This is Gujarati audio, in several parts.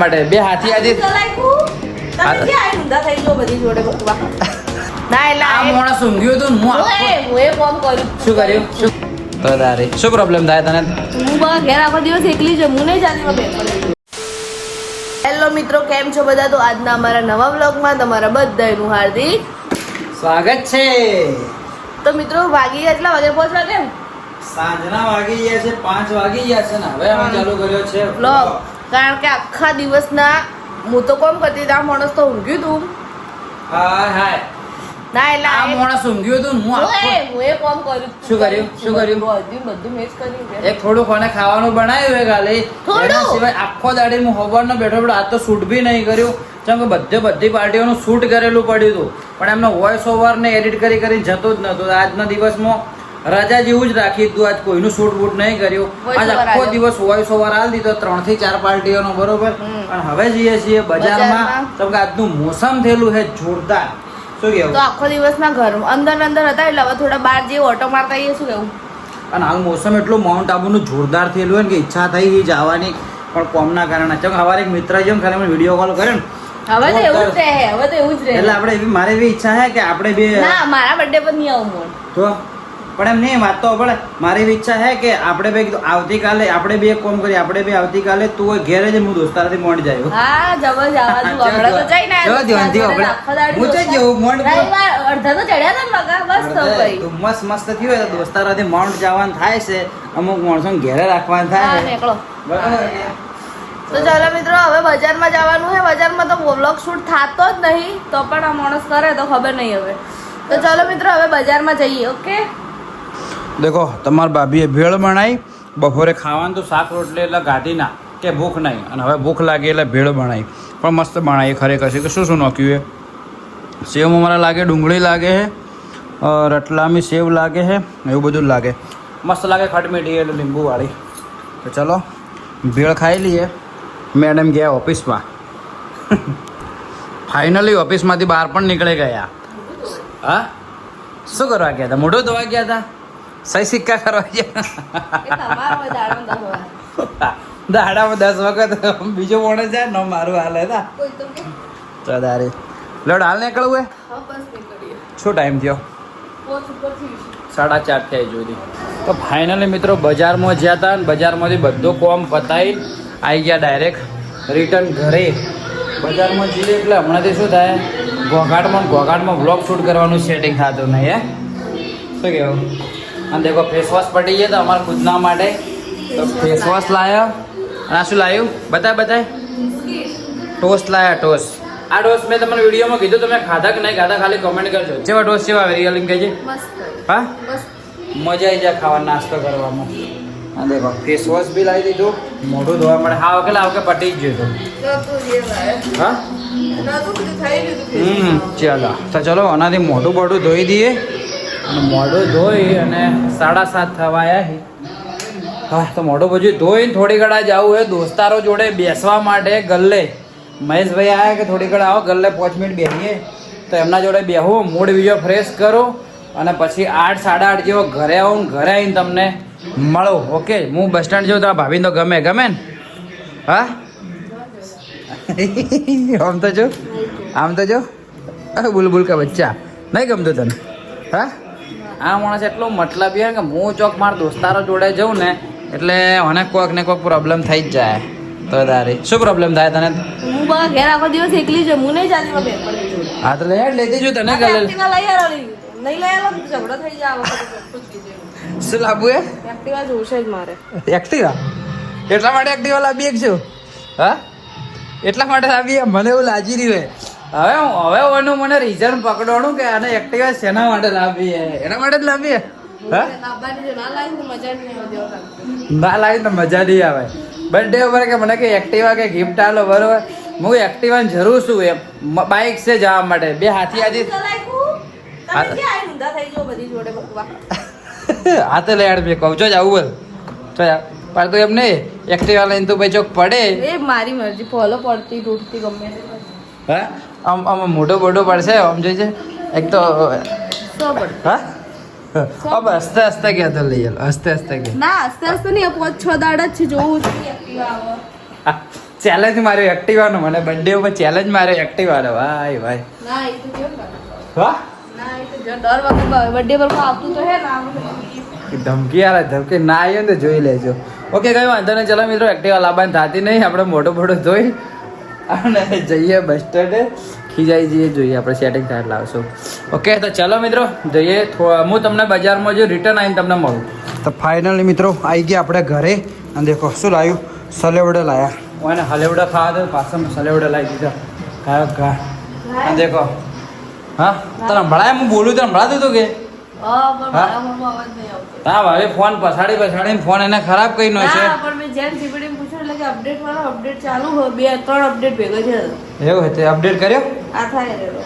માટે બે હાથી આજે શું કર્યું તો તારે શું પ્રોબ્લેમ થાય તને? હેલો મિત્રો, કેમ છો બધા? તો આજના અમારા નવા વ્લોગમાં તમારા બધાનું હાર્દિક સ્વાગત છે. તો મિત્રો વાગી ગયા કેટલા વાગે પહોંચવા કેમ? સાંજના વાગી ગયા છે 5 વાગી ગયા છે ને હવે અમે ચાલુ કર્યો છે વ્લોગ. કારણ કે આખા દિવસના હું તો કોમ કરતી હતી, આ માણસ તો ઊંઘ્યું તું. હાય ના એટલે આ માણસ ઊંઘ્યું હતું હું હું કોમ કર્યું. શું કર્યું? બધું મેચ કર્યું. એક થોડું કોને ખાવાનું બનાવ્યું હે ખાલી એના સિવાય આખો દાડી હું હોવાનો બેઠો આજ તો શૂટ બી નહીં કર્યું. જેમ કે બધી પાર્ટીઓનું શૂટ કરેલું પડ્યું હતું પણ એમનો વોઇસ ઓવર ને એડિટ કરીને જતું જ નતું. આજના દિવસમાં રજા જેવું જ રાખી દીધું. આજ કોઈનું શૂટ બૂટ નહીં કર્યું. આજ આખો દિવસ વોઇસ ઓવર આલ દીધો 3 થી 4 પાર્ટીઓનો બરોબર. અને હવે જઈએ છીએ બજારમાં. કેમ કે આજનું મોસમ થયેલું છે જોરદાર. શું કેવું? તો આખો દિવસના ઘર અંદર હતા એટલે હવે થોડા બહાર જઈએ ઓટો મારતા આવીએ. શું કેવું? અને હાલ મોસમ એટલું માઉન્ટ આબુનું જોરદાર થયેલું હોય ને કે ઈચ્છા થઈ જવાની પણ કોમના કારણે. ચમ સવારે એક મિત્ર જેમ ખાલી મને વિડીયો કોલ કર્યો ને હવે તો એવું જ રહે. એટલે આપણે એવી મારે એવી ઈચ્છા છે કે આપણે બે ના મારા બર્થડે પર નહીં આવું મોન તો પણ એમ નહીં વાત તો પડે. મારી એવી ઈચ્છા છે કે આપણે બે આવતીકાલે આપણે બે એક કામ કરીએ. આપણે બે આવતીકાલે તું હોય ઘેરે જ હું દોસ્તારથી મોડ જાય. હા જવા જવા દઉં. હમણાં તો જઈને હું જઈ જવું મોડ અડધા તો ચડ્યા હતા મગા બસ તો ભાઈ મસ્ત મસ્ત થયું હોય તો દોસ્તારોથી માઉન્ટ જવાનું થાય છે. અમુક માણસો ઘેરે રાખવાનું થાય નીકળો. બરાબર. તો ચાલો મિત્રો હવે બજારમાં જવાનું છે. બજારમાં તો વ્લોગ શૂટ થતો જ નહીં તો પણ આ માણસ કરે તો ખબર નહીં હવે. તો ચાલો મિત્રો હવે બજારમાં જઈએ. ઓકે દેખો તમારા ભાભીએ ભેળ બનાવી. બપોરે ખાવાનું તો શાક રોટલી એટલે ગાધી ના કે ભૂખ નહીં. અને હવે ભૂખ લાગી એટલે ભેળ બનાવી પણ મસ્ત બનાવી ખરેખર છે. કે શું શું નાખ્યું છે? સેવ મને લાગે, ડુંગળી લાગે છે, રતલામી સેવ લાગે છે, એવું બધું લાગે. મસ્ત લાગે ખટમીઠી એટલે લીંબુવાળી. તો ચલો ભેળ ખાઈ લઈએ. મેડમ ગયા ઓફિસમાં. ફાઇનલી ઓફિસમાંથી બહાર પણ નીકળી ગયા. હા શું કરવા ગયા હતા? મોઢું ધોવા ગયા હતા? સહી સિક્કા કરવા ગયા? દાડામાં 10 વખત બીજો માણસ જાય ન મારું હાલ હતા ચદારે લડ હાલ નીકળવું હે. શું ટાઈમ થયો? 4:30 થયા જોઈ. તો ફાઇનલી મિત્રો બજારમાં જ્યાં હતા ને બજારમાંથી બધું કોમ પતાવી આવી ગયા ડાયરેક્ટ રિટર્ન ઘરે. બજારમાં જઈએ એટલે હમણાંથી શું થાય ઘોઘાટમાં બ્લોગ શૂટ કરવાનું સેટિંગ થતું નહીં. હે શું કહેવું? અને દેખો ફેસ વોશ પડી ગયા તો અમારા ખુદના માટે તો ફેસ વોશ લાવ્યો. અને આ શું લાવ્યું? બતાય ટોસ્ટ લાવ્યા. ટોસ્ટ આ ટોસ્ટ મેં તમને વિડીયોમાં કીધું તમે ખાધા કે નહીં ખાધા ખાલી કોમેન્ટ કરજો. જેવા ટોસ્ટ જેવા રિયલિંગ કહેજે. હા મજા આવી જાય ખાવાનો નાસ્તો કરવામાં. હા દેખો ફેસ વોશ બી લાવી દીધું. મોઢું ધોવા મળે. હા ઓકે લાવ કે પટી જ ગયું હતું. હા ચાલો તો ચલો આનાથી મોઢું બોઢું ધોઈ દઈએ. અને મોઢું ધોઈ અને 7:30 થવા આવ્યા. હા તો મોઢું બધું ધોઈને થોડી ઘડા જવું હોય દોસ્તારો જોડે બેસવા માટે ગલ્લે. મહેશભાઈ આવ્યા કે થોડી ઘડા આવો ગલ્લે 5 મિનિટ બેસીએ તો એમના જોડે બેહું મૂડ બીજો ફ્રેશ કરો અને પછી 8 8:30 જેવો ઘરે આવું. ઘરે આવીને તમને મળો. ઓકે હું બસ સ્ટેન્ડ જેવું તો ભાભીને તો ગમે ને? હા આમ તો જો બુલબુલ કા બચ્ચા નહીં ગમતું તને? હા આ માણસ એટલો મતલબી કે હું ચોક મારા દોસ્તારો જોડે જઉં ને એટલે મને કોઈક ને કોઈક પ્રોબ્લેમ થઈ જ જાય. તો તારી શું પ્રોબ્લેમ થાય તને? હું બા ઘેર આખો દિવસ એકલી જ હું નહીં જાતી માં બેન. હા તો યાર લેતી જો તને ગલે એક્ટિવા લઈ આવો. નહીં લઈ આવો તો ઝઘડો થઈ જાય. શું લાવવું હે? એક્ટિવા જોશે જ મારે. એક્ટિવા એટલા માટે એક્ટિવા લાવી એક છું. હા એટલા માટે લાવી મને એવું લાગી રહ્યું હે. હવે ઓનું મને રીઝન પકડવાનું કે આને એક્ટિવા શેના માટે લાવી હે? એના માટે જ લાવી હે. હા ના લાવી તો મજા નહીં આવે. બર્થડે ઉપર કે મને કે એક્ટિવા કે ગિફ્ટ આલો બરોબર. હું એક્ટિવા જરૂર છું એમ બાઇક છે જવા માટે. બે હાથી આજે હા તો લઈ આડ મેં કહું છો જ આવું બોલ પણ તો એમ નહીં એક્ટિવા લઈને તો ભાઈ ચોક પડે. એ મારી મરજી ફોલો પડતી તૂટતી ગમે. હા આમ મોટો બોટો પડશે આમ જોઈ છે એક તો. હા अब हंसते हंसते गया था ले हंसते हंसते गया ना हंसते हंसते नहीं 5-6 दाड़ा છે જોવું છે એક્ટિવા ચેલેન્જ માર્યો એક્ટિવાનો મને બર્થડે ઉપર ચેલેન્જ માર્યો એક્ટિવાનો ભાઈ ભાઈ ના એ તો કેમ કરે? હા ના એ તો દર વખત બર્થડે પર આવતું તો હે ને ધમકી યાર ધમકી ના આવ્યો ને તો જોઈ લેજો ઓકે કઈ વાંધો નહીં ચલો મિત્રો એક્ટિવા લાવવાની થતી નહીં આપણે મોટો મોટો જોઈ અને જઈએ બસ સ્ટેન્ડે ખીજાઈ જઈએ જોઈએ આપણે સેટિંગ થાય લાવશું ઓકે તો ચલો મિત્રો જઈએ હું તમને બજારમાં જો રિટર્ન આવીને તમને મળું તો ફાઇનલી મિત્રો આવી ગયા આપણે ઘરે અને દેખો શું લાવ્યું સલેવડે લાવ્યા અને હલેવડા ખાવા તો પાછળ સલેવડા લાવી દીધા કાયો કા અને દેખો હા તને સંભળાય હું બોલું તો સંભળાતું હતું કે હા પણ મારા મોમાં અવાજ નહીં આવતો. હા ભાઈ ફોન પછાડીને ફોન એને ખરાબ કરી નો છે ના પણ મેં જેમ જીપીડી પૂછ્યું એટલે કે અપડેટ વાળો અપડેટ ચાલુ હોય 2-3 અપડેટ ભેગા છે એવું તે અપડેટ કર્યો આ થાય રેડો.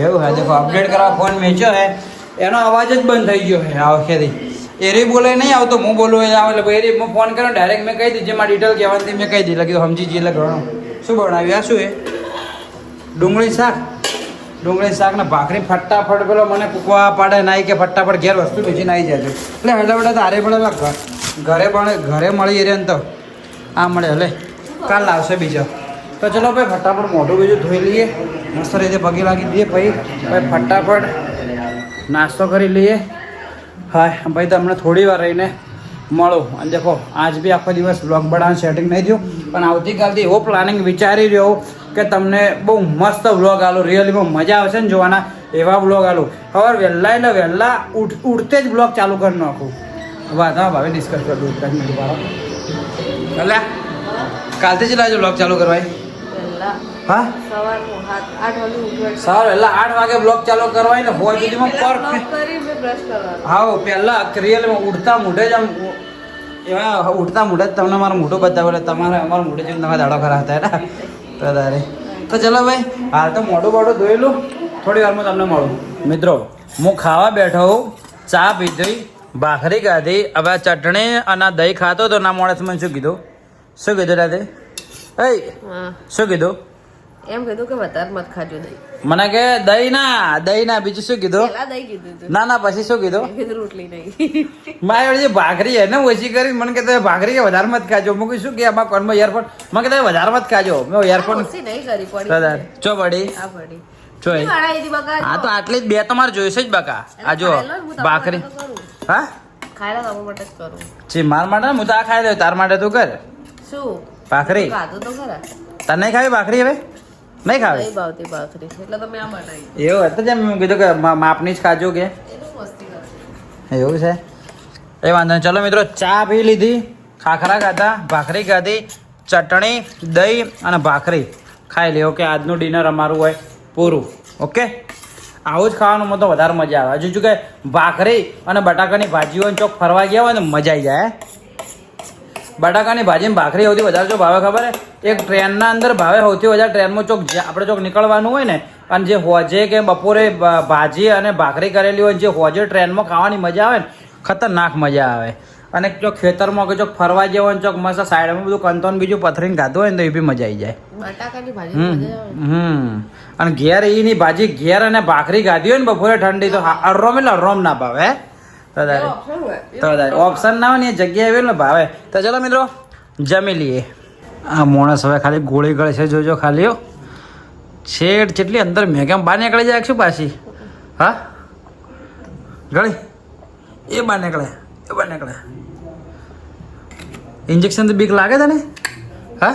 એવું હે દેખો અપડેટ કરવા ફોન મેચ્યો હે એનો અવાજ જ બંધ થઈ ગયો હે આ વખતેથી એરી બોલે નહીં આવતો હું બોલું એ આવે એટલે એરી હું ફોન કર્યો ડાયરેક્ટ મેં કહી દીધી મારી ડિટેલ કહેવાની મેં કહી દીધી લખી સમજી જઈએ એટલે ઘણું શું બનાવ્યું આ શું એ ડુંગળી શાક ને ભાખરી ફટાફટ પેલો મને કૂકવા પાડે નાઈ કે ફટાફટ ઘેર વસ્તુ બીજી નાઈ જાય એટલે હળવડા તારે પણ ઘરે મળી રહે ને તો આ મળે હલે કાલ લાવશે બીજો તો ચલો ભાઈ ફટાફટ મોઢું બીજું ધોઈ લઈએ મસ્ત રીતે પગે લાગી દઈએ ભાઈ ફટાફટ નાસ્તો કરી લઈએ હા ભાઈ તમને થોડી વાર રહીને મળો અને દેખો આજ બી આખો દિવસ બ્લોગ બનાવવાનું સેટિંગ નહીં થયું પણ આવતીકાલથી એવો પ્લાનિંગ વિચારી રહ્યો કે તમને બહુ મસ્ત વ્લોગ આલો રિયલીમાં મજા આવશે ને જોવાના એવા વ્લોગ આલો હવે વહેલા એટલે વહેલા ઉઠતે જ બ્લોગ ચાલુ કરી નાખું વાત હા ભાવે ડિસ્કસ કરી દઉં એટલે કાલથી જ લાજો બ્લોગ ચાલુ કરવાય પહેલા હા સવારનું 8 વાગે ઉઠવાનું. સવારે વહેલા 8 વાગે બ્લોગ ચાલુ કરવાય ને 4 સુધીમાં પહેલા પરફેક્ટ બ્લોગ કરી મેં બ્રશ કરવાનું. હા પહેલા રિયલમાં ઉઠતા મોઢે જ આમ એવા ઉઠતા મોઢે જ તમને મારું મોઢું બતાવે એટલે તમારે અમારું મોઢે જેમ તમારા દાડો ખરા હતા ને તો તારે તો ચલો ભાઈ હાલ તો મોઢું બોઢું ધોઈ લઉં થોડી વારમાં તમને મળું મિત્રો હું ખાવા બેઠો હું ચા પીધી ભાખરી ખાધી હવે ચટણી અને દહીં ખાતો તો ના માણસ મને શું કીધું રાતે એ હા શું કીધું એમ કીધું કે વધારે મત ખાજો દહીં. મને કે દહીં ના બીજું શું કીધું પહેલા દહીં કીધું તું. ના પછી શું કીધું મેં કીધું રોટલી નહીં. મારી જે ભાખરી હે ને ઓછી કરી મને કે ભાખરી કે વધારે મત ખાજો મેં કીધું શું કે આમાં કોનમાં ઈયરફોન મને કે વધારે મત ખાજો મેં ઈયરફોન ઓછી નહીં કરી પડી. ચો પડી આ પડી. ચો કેટલી વાળાઈ હતી બકા? હા તો આટલી જ બે તમારે જોઈશે જ બકા આ જો ખાઈ લો ને, હું તમારા ભાખરી માટે તો કરું. હા ખાઈ લો તમારા માટે જ કરું. જી માર માટે ને હું તો આ ખાઈ દઉં તાર માટે તું કર શું ભાખરી ખાધું તો ખરા. તને નહીં ખાવી ભાખરી હવે નહીં ખાવી નહીં ભાવતી ભાખરી એટલે તો મેં આ બનાવી. એવું હતું જેમ મેં કીધું કે માપની જ ખાજો કે એનું મસ્તી કરશે. એવું છે એ વાંધો નહીં ચલો મિત્રો ચા પી લીધી ખાખરા ખાધા ભાખરી ખાધી ચટણી દહીં અને ભાખરી ખાઈ લે ઓકે આજનું ડિનર અમારું હોય પૂરું ઓકે આવું જ ખાવાનું મને તો વધારે મજા આવે હજુ કે ભાખરી અને બટાકાની ભાજી હોય ને ચોક ફરવા ગયા હોય ને મજા આવી જાય બટાકાની ભાજી ને ભાખરી સૌથી વધારે જો ભાવે ખબર હે એક ટ્રેનના અંદર ભાવે સૌથી વધારે ટ્રેનમાં ચોક આપણે ચોક નીકળવાનું હોય ને અને જે હોજે કે બપોરે ભાજી અને ભાખરી કરેલી હોય જે હોજે ટ્રેનમાં ખાવાની મજા આવે ને ખતરનાક મજા આવે અને ચોક ખેતરમાં કે ચોક ફરવા ગયા હોય ને ચોક મસ્ત સાઈડમાં બધું કંતોન બીજું પથરીને ખાધું હોય ને તો એ બી મજા આવી જાય બટાકાની ભાજી મજા આવે. અને ઘેર એની ભાજી ઘેર અને ભાખરી ખાધી હોય ને બપોરે ઠંડી તો અરોમ એટલે અરોમ ના ભાવે તો તારે ઓપ્શન હોય. તો ઓપ્શન ના હોય ને એ જગ્યાએ આવેલું ને ભાવે તો ચલો મિત્રો જમી લઈએ આ માણસ હવે ખાલી ગોળી ગળે છે જોજો ખાલી હો છેડ જેટલી અંદર મેં કેમ બહાર નીકળી જાય શું પાછી હા ગળી એ બહાર નીકળે ઇન્જેક્શન તો બીક લાગે તને હા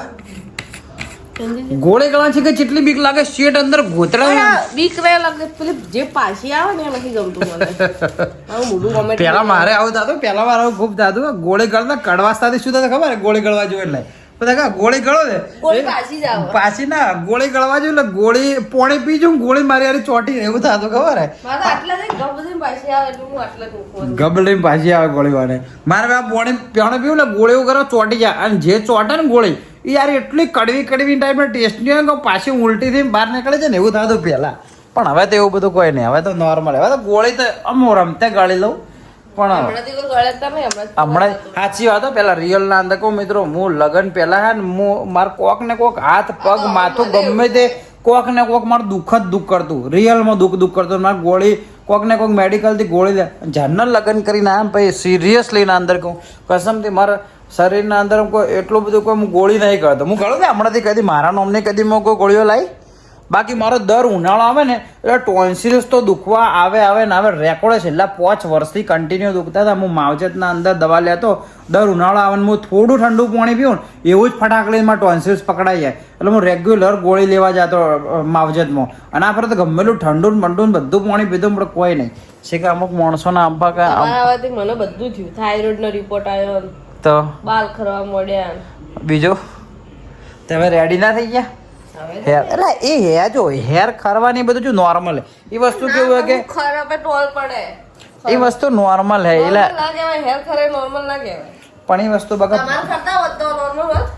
ગોળી ગળા છે કે જેટલી બીક લાગે શેડ અંદર ગોતડા બીક રે લાગે પેલી જે પાછી આવે ને એ નથી ગમતું મને. મારું મોઢું ગમે તે. પેલા મારે આવું થતું પેલા વાર આવું ખૂબ થતું ગોળી ગળતા કડવાશ થતી શું થતું ખબર ગોળી ગળવા જોઈએ એટલે બધા ગોળી ગળો ને કોઈ પાછી જ આવે. પાછી ના ગોળી ગળવા જોઈએ એટલે ગોળી પોણી પીજું ગોળી મારી યાર ચોટી એવું થતું ખબર હે મારે તો આટલા જ ગમે પાછી આવે એટલે હું આટલા જ મૂકું. ગબલી પાછી આવે ગોળી વાળે મારે આ પોણી પીવાનું પીવું એટલે ગોળી એવું કરો ચોટી જાય અને જે ચોટે ને ગોળી એ યાર એટલી કડવી ટાઈપના ટેસ્ટ નહીં હોય કે પાછી ઉલટી થઈને બહાર નીકળે છે ને એવું થતું પહેલા પણ હવે તો એવું બધું કોઈ નહીં હવે તો નોર્મલ હવે તો ગોળી તો અમો રમતે ગાળી લઉં પણ હમણાંથી કોઈ ગળ્યા તમે હમણાં સાચી વાત પેલા રિયલ ના અંદર કહું મિત્રો હું લગન પેલા હે ને હું માર કોક ને કોક હાથ પગ માથું ગમે તે કોક ને કોક મારું દુઃખ કરતું રિયલમાં દુઃખ કરતું મારે ગોળી કોક ને કોક મેડિકલથી ગોળી લે જનરલ લગન કરીને આમ પછી સિરિયસલી ના અંદર કહું કસમથી મારે શરીરના અંદર કોઈ એટલું બધું કોઈ હું ગોળી નહીં કરતો. હું કહું કે હમણાંથી કદી મારા નામની કદી મેં કોઈ ગોળીઓ લાવી. બાકી મારો દર ઉનાળો આવે ને એટલે ટોન્સિલ્સ તો દુખવા આવે ને આવે. રેકોર્ડ છેલ્લા 5 વર્ષથી કન્ટિન્યુ દુખતા હતા. હું માવજતના અંદર દવા લેતો, દર ઉનાળો આવે ને હું થોડું ઠંડુ પાણી પીવું ને એવું જ ફટાકડીમાં ટોન્સિલ્સ પકડાઈ જાય. એટલે હું રેગ્યુલર ગોળી લેવા જતો માવજતમાં. અને આપણે તો ગમેલું ઠંડુ ને મંડુ ને બધું પાણી પીધું પણ કોઈ નહીં. છે કે અમુક માણસોના આંબા કે મને બધું થયું. થાઇરોઇડ નો રિપોર્ટ આવ્યો તો બાલ ખરવા મળ્યા. બીજું તમે રેડી ના થઈ ગયા? હેર એટલે એ હેર જો હેર ખરવાની બધું જો નોર્મલ એ વસ્તુ કેવું હોય કે ખરાબ ટોલ પડે એ વસ્તુ નોર્મલ હે એટલે ના કહેવાય. હેર ખરે નોર્મલ ના કહેવાય. પણ એ વસ્તુ બગા તમારે કરતા હોત તો નોર્મલ હોત.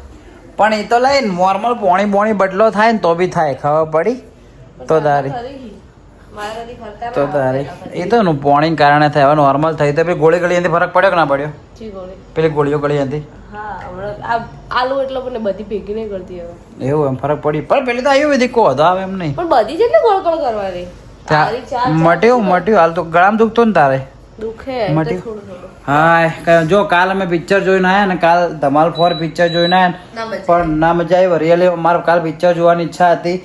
પણ એ તો લઈ નોર્મલ પોણી બદલો થાય ને તો બી થાય. ખબર પડી તો તારી તો તારી એ તો નું પોણી કારણે થાય. હવે નોર્મલ થઈ તો પેલી ગોળી ગળી ફરક પડ્યો કે ના પડ્યો? પેલી ગોળીઓ ગળી હતી આલુ એટલે મને બધી ભેગી નહીં કરતી હવે. એવું એમ ફરક પડી. પણ પેલી તો આયુર્વેદિક કહો તો આવે એમ નહીં. પણ બધી જેટલી ગોળગોળ કરવાની મટ્યું હાલ તો ગળામાં દુખતો ને તારે દુખે મટ્યું? થોડું થોડું. હા જો કાલ અમે પિક્ચર જોઈને આવ્યા ને કાલ ધમાલ 4 પિક્ચર જોઈને આવ્યા પણ ના મજા આવી. રિયલી મારે કાલ પિક્ચર જોવાની ઈચ્છા હતી.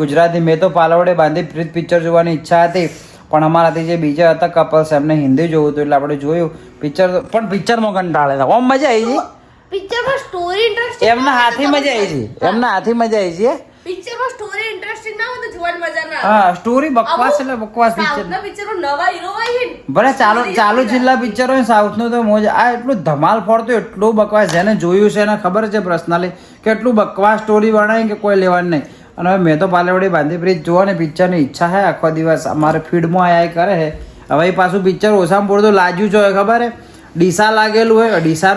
ગુજરાતી મેં તો પાલવડે બાંધી પ્રીત પિક્ચર જોવાની ઈચ્છા હતી પણ અમારાથી જે બીજા હતા કપલ્સ એમને હિન્દી જોવું હતું એટલે આપણે જોયું પિક્ચર. પણ પિક્ચરમાં કંટાળે હતા. ઓમ મજા આવી છે પિક્ચરમાં સ્ટોરી ઇન્ટરેસ્ટિંગ. એમના હાથી મજા આવી છે. એમના હાથી મજા આવી છે. પિક્ચરમાં સ્ટોરી ઇન્ટરેસ્ટિંગ ના હોય તો જોવાની મજા ના આવે. હા સ્ટોરી બકવાસ એટલે બકવાસ પિક્ચર. સાઉથના પિક્ચરમાં નવા હીરો હોય ને ભલે ચાલુ જિલ્લા પિક્ચર હોય સાઉથનું તો મોજ. આ એટલું ધમાલ ફોડ તો એટલું બકવાસ. જેને જોયું છે એને ખબર છે પર્સનલી કે એટલું બકવાસ સ્ટોરી બનાવી કે કોઈ લેવાનું નહીં. અને હવે મેં તો પાલવડી બાંધી બ્રિજ જોવાની પિક્ચરની ઈચ્છા છે. આખો દિવસ અમારે ફીડમાં આયા કરે છે. હવે એ પાછું પિક્ચર ઓછામાં પૂરતું લાગ્યું છે ખબર હે ડીસા લાગેલું હોય. ડીસા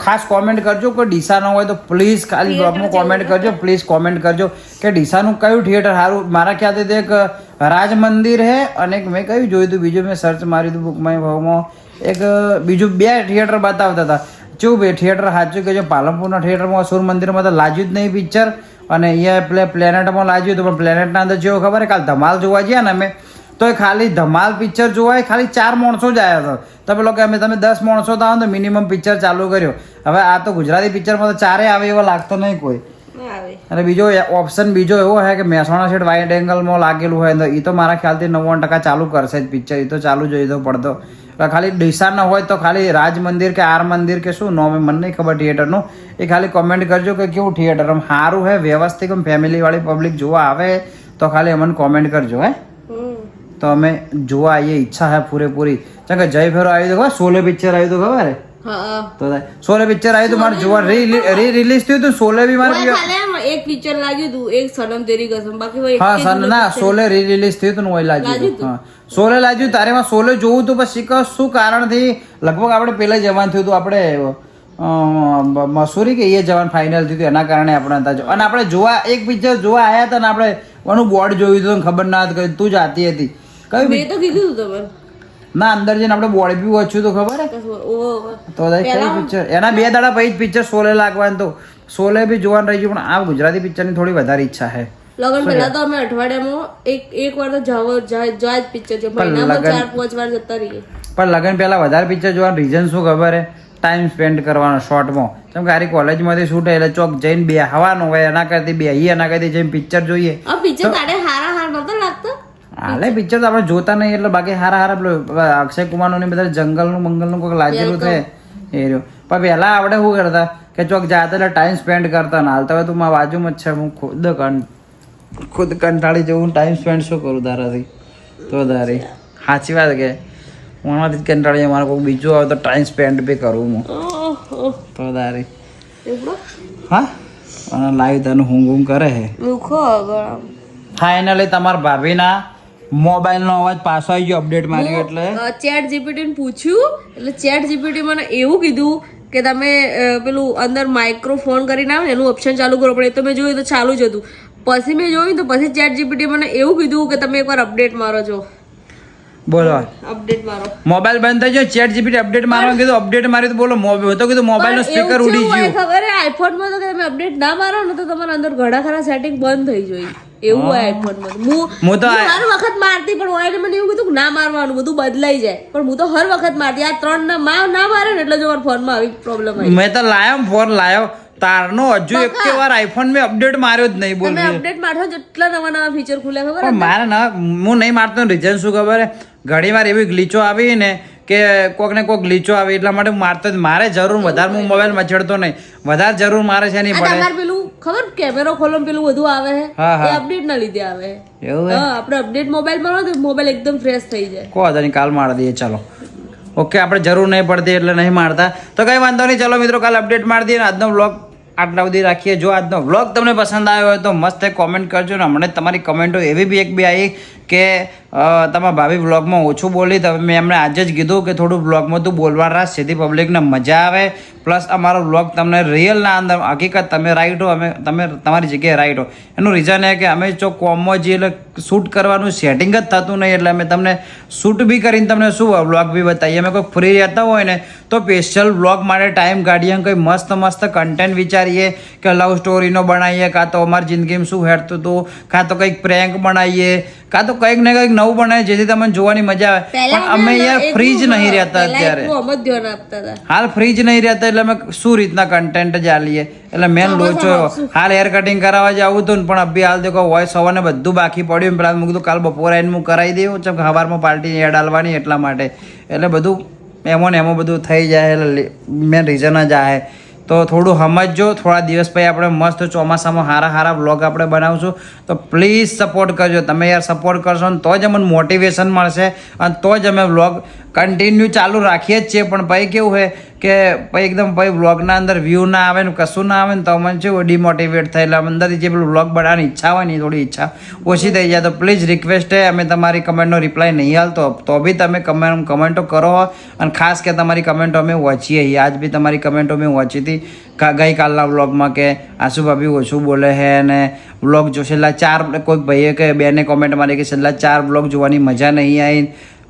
ખાસ કોમેન્ટ કરજો કે ડીસા ન હોય તો પ્લીઝ ખાલી બ્લોગમાં કોમેન્ટ કરજો. પ્લીઝ કોમેન્ટ કરજો કે ડીસાનું કયું થિયેટર સારું. મારા ખ્યાલથી તો એક રાજ મંદિર હે અને એક મેં કયું જોયું હતું બીજું મેં સર્ચ માર્યું હતું બુકમાય ભાવમાં એક બીજું 2 થિયેટર બતાવતા હતા. જો 2 થિયેટર સાચું કે જો પાલનપુરના થિયેટરમાં સૂર મંદિરમાં તો લાગ્યું જ નહીં પિક્ચર અને અહીંયા પ્લેનેટમાં લાગ્યું હતું. પણ પ્લેનેટના અંદર જેવું ખબર કાલ ધમાલ જોવા ગયા ને અમે તો એ ખાલી ધમાલ પિક્ચર જોવાય ખાલી 4 માણસો જ આવ્યા હતા. તમે લોકો તમે 10 માણસો તો આવો તો મિનિમમ પિક્ચર ચાલુ કર્યો. હવે આ તો ગુજરાતી પિક્ચરમાં તો 4 આવે એવો લાગતો નહીં કોઈ. અને બીજો ઓપ્શન બીજો એવો છે કે મહેસાણા સાઈડ વાઇડ એંગલમાં લાગેલું હોય તો એ તો મારા ખ્યાલથી 90% ચાલુ કરશે જ પિક્ચર. એ તો ચાલુ જોઈ તો પડતો. ખાલી ડીસાના હોય તો ખાલી રાજ મંદિર કે આર મંદિર કે શું નો મને નહીં ખબર થિયેટરનું એ ખાલી કોમેન્ટ કરજો કે કેવું થિયેટર આમ સારું હે વ્યવસ્થિત ફેમિલી વાળી પબ્લિક જોવા આવે તો ખાલી અમને કોમેન્ટ કરજો. હે તો અમે જોવા આવીએ. ઈચ્છા હે પૂરેપૂરી. કેમ કે જય ફેરો આવ્યું તો ખબર શોલે પિક્ચર આવ્યું તો ખબર હે તો શોલે પિક્ચર આવ્યું તો મારે જોવા રિલીઝ થયું હતું. શોલે બી મારે એક પિક્ચર લાગ્યું હતું એક સનમ તેરી કસમ. બાકી હા ના શોલે રિલીઝ થયું હતું ને ઓય લાગ્યું હતું. હા શોલે લાગ્યું તારે માં શોલે જોવું હતું પછી શું કારણથી લગભગ આપણે પહેલા જવાનું થયું હતું. આપણે મસૂરી કે એ જવાનું ફાઇનલ થયું હતું એના કારણે આપણે હતા. અને આપણે જોવા એક પિક્ચર જોવા આવ્યા હતા ને આપણે એનું બોર્ડ જોયું હતું ખબર ના હતી તું જાતી હતી કયું મેં તો કીધું હતું તમે ના અંદર જઈને આપણે બોર્ડ બી વાંચ્યું તો ખબર હે તો કઈ પિક્ચર એના 2 દાડા પછી પિક્ચર શોલે લાગવાનું તો શોલે બી જોવાનું રહી ગયું. પણ આ ગુજરાતી પિક્ચરની થોડી વધારે ઈચ્છા છે. લગન પહેલા તો અમે અઠવાડિયામાં એક વાર તો જાય જ પિક્ચર છે. મહિનામાં 4-5 વાર જતા રહીએ. પણ લગન પહેલા વધારે પિક્ચર જોવાનું રીઝન શું ખબર હે? ટાઈમ સ્પેન્ડ કરવાનો શોર્ટમાં. કેમ કે આરી કોલેજમાંથી શૂટ એટલે ચોક જઈને બેહવાનું હોય એના કરતી બેહીએ એના કરતી જઈને પિક્ચર જોઈએ. આ પિક્ચર તારે હારા નતો લાગતો? હાલે પિક્ચર તો આપણે જોતા નહીં એટલે બાકી હારા અક્ષય કુમારનું બધા જંગલનું મંગલનું કોઈ લાગેલું છે એ રહ્યો. પણ પહેલા આપણે શું કરતા કે ચોક જાતા એટલે ટાઈમ સ્પેન્ડ કરતા ને હાલતા હોય તું મારા બાજુમાં જ છે. હું ખુદ કંટાળી જવું ટાઈમ સ્પેન્ડ શું કરું તારાથી તો તારી સાચી વાત કે હું એમાંથી જ કંટાળી મારે કોઈ બીજું આવે તો ટાઈમ સ્પેન્ડ બી કરું હું તો તારી હા અને લાઈવ તને હું કરે છે. ફાઇનલી તમારા ભાભીના મોબાઈલનો અવાજ પાછો આવી ગયો અપડેટ મારી એટલે ચેટ જીપીટીને પૂછ્યું એટલે ચેટ જીપીટી મને એવું કીધું કે તમે પેલું અંદર માઇક્રોફોન કરીને આવે ને એનું ઓપ્શન ચાલુ કરવું પડે. તો મેં જોયું તો ચાલુ જ હતું. પછી મેં જોયું તો પછી ચેટ જીપીટી મને એવું કીધું કે તમે એકવાર અપડેટ મારો છો. બોલો અપડેટ મારો મોબાઈલ બંધ થઈ ગયો ચેટ જીપીટી અપડેટ મારવા કીધું અપડેટ મારી તો બોલો મોબાઈલ તો કીધું મોબાઈલ નો સ્પીકર ઉડી ગયું ખબર હે આઈફોન માં તો તમે અપડેટ ના મારો ને તો તમારા અંદર ઘણા ખરા સેટિંગ બંધ થઈ જાય એવું હોય આઈફોન માં હું તો હર વખત મારતી પણ હોય મને એવું કીધું ના મારવાનું બધું બદલાઈ જાય પણ હું તો હર વખત મારતી આ 3 ના મારે ને એટલે જો મારા ફોન માં આવી પ્રોબ્લેમ આવી મેં તો લાયો ફોન લાયો તારનો હજુ એક વાર આઈફોન મેં અપડેટ માર્યો જ નહીં બોલ તમે અપડેટ મારશો જેટલા નવા ફીચર ખુલે ખબર પણ મારે ના હું નહીં મારતો રીઝન શું ખબર હે ઘણી વાર એવી ગ્લીચો આવી ને કે કોક ને કોક ગ્લીચો આવી એટલા માટે હું મારતો જ મારે જરૂર વધારે હું મોબાઈલ મચડતો નહીં વધારે જરૂર મારે છે નહીં પડે તમારે પેલું ખબર કેમેરો ખોલો પેલું બધું આવે છે હા, હા. એ અપડેટ ના લીધે આવે છે એવું હા આપણે અપડેટ મોબાઈલ માં તો મોબાઈલ એકદમ ફ્રેશ થઈ જાય કો વાંધો નહીં કાલ મારી દઈએ ચાલો ઓકે આપણે જરૂર નહીં પડતી એટલે નહીં મારતા તો કઈ વાંધો નહીં ચાલો મિત્રો કાલ અપડેટ મારી દઈએ ને આજનો વ્લોગ આટલા સુધી રાખીએ જો આજનો વ્લોગ તમને પસંદ આવ્યો હોય તો મસ્ત કોમેન્ટ કરજો ને હમણાં તમારી કમેન્ટો એવી બી એક બી આવી કે તમારા ભાભી વ્લોગમાં ઓછું બોલી તો મેં એમણે આજે જ કીધું કે થોડું વ્લોગમાં તું બોલવા રાખ જેથી પબ્લિકને મજા આવે પ્લસ અમારો વ્લોગ તમને રિયલના અંદર હકીકત તમે રાઈટ હો તમે તમારી જગ્યાએ રાઈટ હો એનું રીઝન એ કે અમે જો કોમમાં જઈએ એટલે શૂટ કરવાનું સેટિંગ જ થતું નહીં એટલે અમે તમને શૂટ બી કરીને તમને શું વ્લોગ બી બતાવીએ અમે કોઈ ફ્રી રહેતા હોય ને તો સ્પેશિયલ વ્લોગ માટે ટાઈમ કાઢીએ કંઈ મસ્ત મસ્ત કન્ટેન્ટ વિચારીએ કે લવ સ્ટોરીનો બનાવીએ કાં તો અમારી જિંદગીમાં શું હેડતું હતું કાં તો કંઈક પ્રેન્ક બનાવીએ કાં તો કંઈક ને કંઈક નવું બનાવીએ જેથી તમને જોવાની મજા આવે પણ અમે યાર ફ્રી જ નહીં રહેતા અત્યારે હાલ ફ્રી જ નહીં રહેતા એટલે અમે શું રીતના કન્ટેન્ટ જ આલીએ એટલે મેન લોચો હાલ હેર કટિંગ કરાવવા જવું હતું ને પણ અભી હાલ દેખો વોઇસ સવારને બધું બાકી પડ્યું પેલા મેં કીધું કાલ બપોરે આવીને હું કરાવી દઉં ચમ સવારમાં પાર્ટી એડ આલવાની એટલા માટે એટલે બધું એમાં ને એમાં બધું થઈ જાય એટલે મેન રીઝન જ આ તો થોડું સમજજો થોડા દિવસ પછી આપણે મસ્ત ચોમાસામાં સારા વ્લોગ આપણે બનાવશું તો પ્લીઝ સપોર્ટ કરજો તમે યાર સપોર્ટ કરશો ને તો જ અમને મોટિવેશન મળશે અને તો જ અમે વ્લોગ કન્ટિન્યુ ચાલુ રાખીએ જ છીએ પણ પછી કેવું છે કે પછી એકદમ પછી વ્લોગના અંદર વ્યૂ ના આવે ને કશું ના આવે ને તો મને કેવું ડિમોટિવેટ થાય એટલે અંદરથી જે પેલું વ્લોગ બનાવવાની ઈચ્છા હોય ને એ થોડી ઈચ્છા ઓછી થઈ જાય તો પ્લીઝ રિક્વેસ્ટ છે અમે તમારી કમેન્ટનો રિપ્લાય નહીં હાલતો તો બી તમે કમેન્ટો કરો અને ખાસ કે તમારી કમેન્ટો અમે વાંચીએ આજ બી તમારી કમેન્ટો મેં વાંચી હતી ગઈકાલના વ્લોગમાં કે આસુ ભાભી ઓછું બોલે છે અને વ્લોગ જો છેલ્લા 4 કોઈક ભાઈએ કે બેને કોમેન્ટ મારી કે છેલ્લા 4 વ્લોગ જોવાની મજા નહીં આવી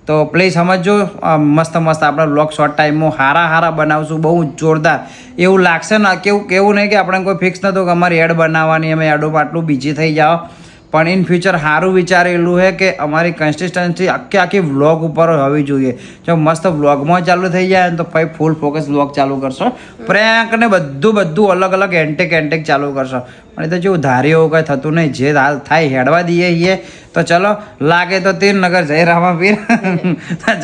તો પ્લીઝ સમજજો મસ્ત આપણે વ્લોગ શોર્ટ ટાઈમમાં સારા બનાવશું બહુ જોરદાર એવું લાગશે ને કેવું નહીં કે આપણે કોઈ ફિક્સ નહોતું કે અમારી એડ બનાવવાની અમે એડો આટલું બીજી થઈ જાઓ પણ ઇન ફ્યુચર સારું વિચારેલું છે કે અમારી કન્સિસ્ટન્સી આખી વ્લોગ ઉપર હોવી જોઈએ જો મસ્ત વ્લોગમાં ચાલુ થઈ જાય ને તો પછી ફૂલ ફોકસ વ્લોગ ચાલુ કરશો પ્રેન્ક ને બધું અલગ એન્ટેક ચાલુ કરશો પણ એ તો જેવું ધાર્યું એવું કંઈ થતું નહીં જે હાલ થાય હેડવા દઈએ તો ચલો લાગે તો તીરનગર જય રામાપીર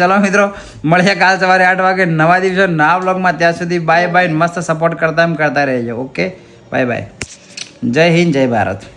ચલો મિત્રો મળીએ કાલ સવારે 8 વાગે નવા દિવસે નવા વ્લોગમાં ત્યાં સુધી બાય મસ્ત સપોર્ટ કરતા રહેજો ઓકે બાય જય હિન્દ જય ભારત.